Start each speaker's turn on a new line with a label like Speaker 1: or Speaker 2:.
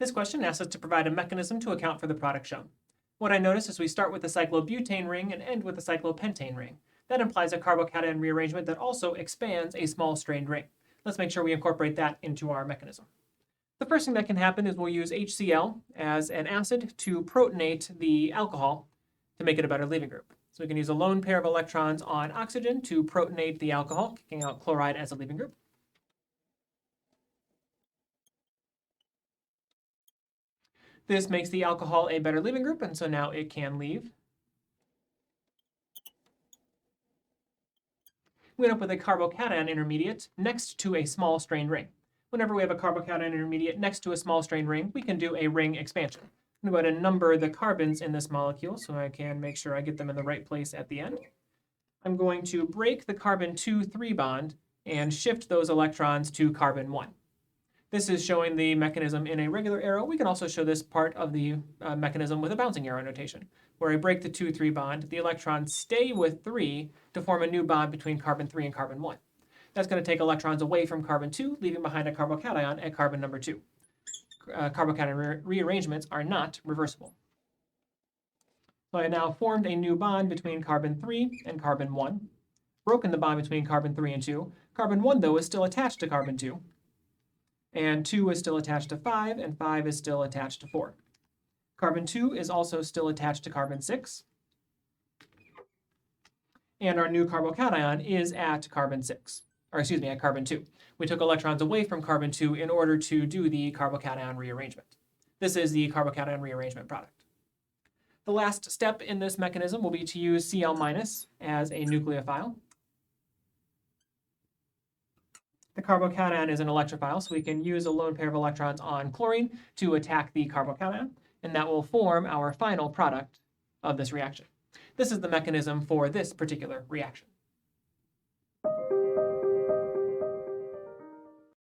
Speaker 1: This question asks us to provide a mechanism to account for the product shown. What I notice is we start with the cyclobutane ring and end with the cyclopentane ring. That implies a carbocation rearrangement that also expands a small strained ring. Let's make sure we incorporate that into our mechanism. The first thing that can happen is we'll use HCl as an acid to protonate the alcohol to make it a better leaving group. So we can use a lone pair of electrons on oxygen to protonate the alcohol, kicking out chloride as a leaving group. This makes the alcohol a better leaving group, and so now it can leave. We end up with a carbocation intermediate next to a small strained ring. Whenever we have a carbocation intermediate next to a small strained ring, we can do a ring expansion. I'm going to go ahead and number the carbons in this molecule so I can make sure I get them in the right place at the end. I'm going to break the carbon 2,3 bond and shift those electrons to carbon 1. This is showing the mechanism in a regular arrow. We can also show this part of the mechanism with a bouncing arrow notation, where I break the 2,3 bond, the electrons stay with 3 to form a new bond between carbon 3 and carbon 1. That's going to take electrons away from carbon 2, leaving behind a carbocation at carbon number 2. Carbocation rearrangements are not reversible. So I now formed a new bond between carbon 3 and carbon 1, broken the bond between carbon 3 and 2. Carbon 1, though, is still attached to carbon 2, and 2 is still attached to 5, and 5 is still attached to 4. Carbon 2 is also still attached to carbon 6, and our new carbocation is at carbon 6, or excuse me, at carbon 2. We took electrons away from carbon 2 in order to do the carbocation rearrangement. This is the carbocation rearrangement product. The last step in this mechanism will be to use Cl- as a nucleophile. The carbocation is an electrophile, so we can use a lone pair of electrons on chlorine to attack the carbocation, and that will form our final product of this reaction. This is the mechanism for this particular reaction.